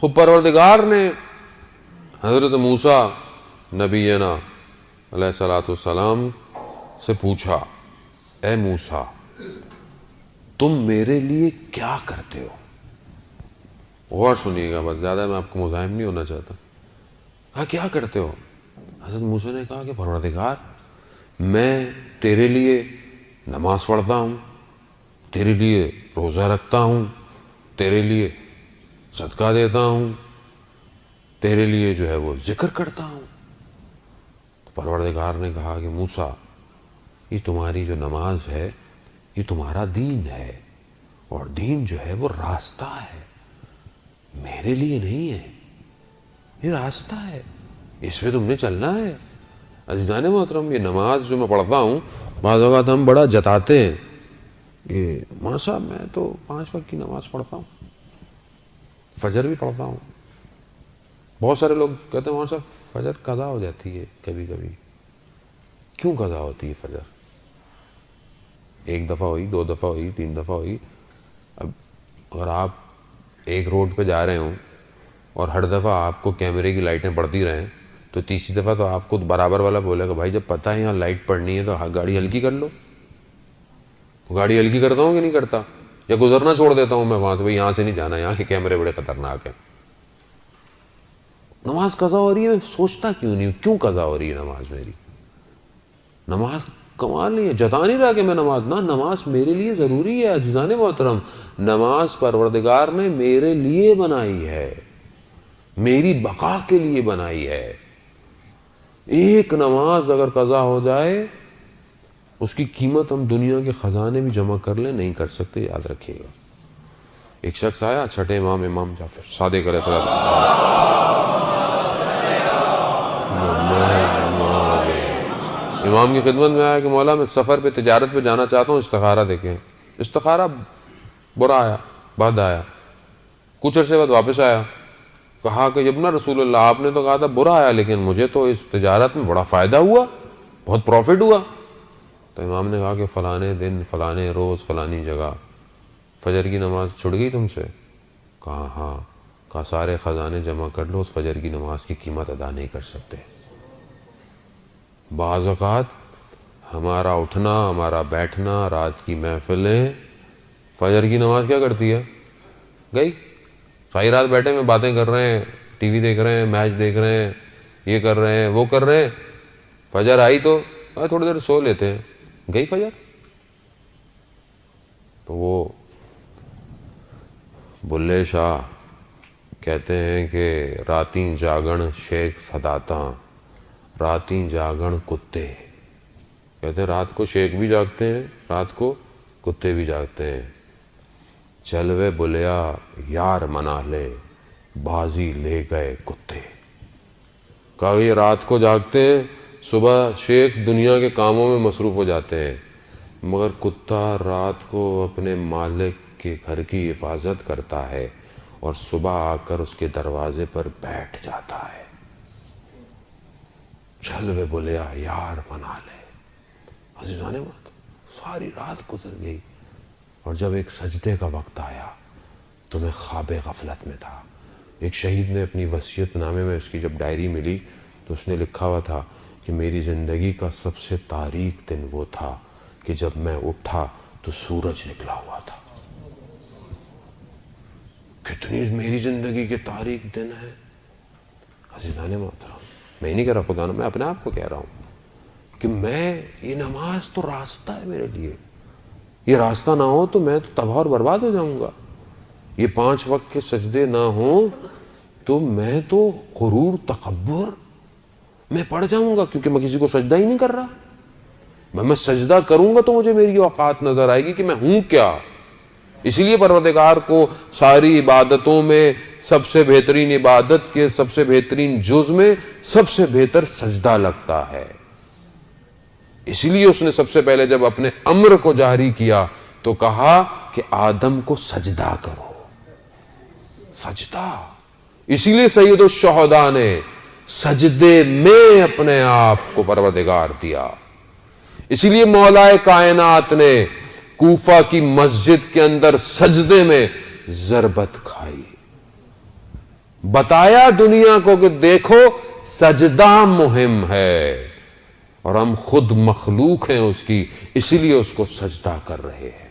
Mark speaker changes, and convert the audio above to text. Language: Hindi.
Speaker 1: खुद परवरदिगार ने हज़रत मूसा नबीना अलैहिस्सलाम से पूछा, ए मूसा तुम मेरे लिए क्या करते हो? गौर सुनिएगा, बस ज़्यादा मैं आपको मुज़ाहिम नहीं होना चाहता। हाँ, क्या करते हो? हज़रत मूसा ने कहा कि परवरदिगार, मैं तेरे लिए नमाज पढ़ता हूँ, तेरे लिए रोज़ा रखता हूँ, तेरे लिए सदका देता हूँ, तेरे लिए जो है वो जिक्र करता हूँ। तो परवरदिगार ने कहा कि मूसा, ये तुम्हारी जो नमाज है ये तुम्हारा दीन है, और दीन जो है वो रास्ता है, मेरे लिए नहीं है, ये रास्ता है, इसमें तुमने चलना है। अज़ीज़ान मोहतरम, ये नमाज जो मैं पढ़ता हूँ, बाज़ औक़ात हम बड़ा जताते हैं कि मौलाना साहब मैं तो 5 वक्त की नमाज़ पढ़ता हूँ, फजर भी पढ़ता हूँ। बहुत सारे लोग कहते हैं मौलाना साहब फजर कज़ा हो जाती है कभी कभी। क्यों कज़ा होती है फजर? 1 दफ़ा हुई, 2 दफ़ा हुई, 3 दफ़ा हुई। अब अगर आप एक रोड पे जा रहे हों और हर दफ़ा आपको कैमरे की लाइटें बढ़ती रहें, तो तीसरी दफ़ा तो आपको बराबर वाला बोलेगा, भाई जब पता है यहाँ लाइट पड़नी है तो गाड़ी हल्की कर लो। तो गाड़ी हल्की करता हूँ कि नहीं करता, या गुजरना छोड़ देता हूँ मैं वहाँ से, भाई यहाँ से नहीं जाना, यहाँ के कैमरे बड़े ख़तरनाक हैं। नमाज कज़ा हो रही है, मैं सोचता क्यों नहीं हूँ, क्यों कज़ा हो रही है नमाज मेरी? नमाज कमाल नहीं है, जता नहीं रहा कि मैं नमाज ना, नमाज मेरे लिए ज़रूरी है। अज़ीज़ान मोहतरम, नमाज परवरदिगार ने मेरे लिए बनाई है, मेरी बका के लिए बनाई है। एक नमाज अगर कज़ा हो जाए, उसकी कीमत हम दुनिया के ख़जाने भी जमा कर लें नहीं कर सकते, याद रखिएगा। एक शख्स आया, छठे इमाम जाफर सादिक़ इमाम की खिदमत में आया कि मौला मैं सफ़र पे तिजारत पे जाना चाहता हूँ, इस्तिखारा देखें। इस्तिखारा बुरा आया, बद आया। कुछ अर्से बाद वापस आया, कहा कि इब्न रसूलुल्लाह आपने तो कहा था बुरा आया, लेकिन मुझे तो इस तिजारत में बड़ा फ़ायदा हुआ, बहुत प्रॉफिट हुआ। तो इमाम ने कहा कि फ़लाने दिन फ़लाने रोज़ फ़लानी जगह फ़जर की नमाज़ छुट गई तुमसे? कहा हाँ। कहा सारे ख़जाने जमा कर लो, उस फ़जर की नमाज की कीमत अदा नहीं कर सकते। बाज़ औक़ात हमारा उठना, हमारा बैठना, रात की महफ़िलें, फ़जर की नमाज क्या करती है? गई। सारी रात बैठे में बातें कर रहे हैं, टीवी देख रहे हैं, मैच देख रहे हैं, ये कर रहे हैं, वो कर रहे हैं, फ़जर आई तो थोड़ी देर सो लेते हैं, गई फ़जर। तो वो बुल्ले शाह कहते हैं कि राती जागण शेख सदाता, राती जागण कुत्ते। कहते हैं रात को शेख भी जागते हैं, रात को कुत्ते भी जागते हैं। चल वे बुलिया यार मना ले, बाजी ले गए कुत्ते। कहा ये रात को जागते हैं, सुबह शेख दुनिया के कामों में मसरूफ़ हो जाते हैं, मगर कुत्ता रात को अपने मालिक के घर की हिफाजत करता है और सुबह आकर उसके दरवाजे पर बैठ जाता है। चल वे बोलिया यार मना ले। अज़ीज़ाने मत, सारी रात गुजर गई और जब एक सजदे का वक्त आया तो मैं ख्वाबे गफलत में था। एक शहीद ने अपनी वसीयत नामे में, उसकी जब डायरी मिली तो उसने लिखा हुआ था कि मेरी ज़िंदगी का सबसे तारीक दिन वो था कि जब मैं उठा तो सूरज निकला हुआ था। कितनी मेरी ज़िंदगी के तारीक दिन है अज़ीज़ाने मोहतरम। मैं नहीं कह रहा खुदा ना, मैं अपने आप को कह रहा हूँ कि ये नमाज तो रास्ता है मेरे लिए, ये रास्ता ना हो तो मैं तो तबाह और बर्बाद हो जाऊंगा। ये 5 वक्त के सजदे ना हो तो मैं तो गुरूर तकब्बुर मैं पड़ जाऊंगा, क्योंकि मैं किसी को सजदा ही नहीं कर रहा। मैं सजदा करूंगा तो मुझे मेरी औकात नजर आएगी कि मैं हूं क्या। इसलिए परवरदिगार को सारी इबादतों में सबसे बेहतरीन इबादत के सबसे बेहतरीन जुज में सबसे बेहतर सजदा लगता है। इसलिए उसने सबसे पहले जब अपने अम्र को जारी किया तो कहा कि आदम को सजदा करो, सजदा। इसीलिए सैयदुश शुहदा ने सजदे में अपने आप को परवरदिगार दिया। इसीलिए मौलाए कायनात ने कूफा की मस्जिद के अंदर सजदे में ज़रबत खाई। बताया दुनिया को कि देखो सजदा मुहिम है और हम खुद मखलूक हैं उसकी, इसीलिए उसको सजदा कर रहे हैं।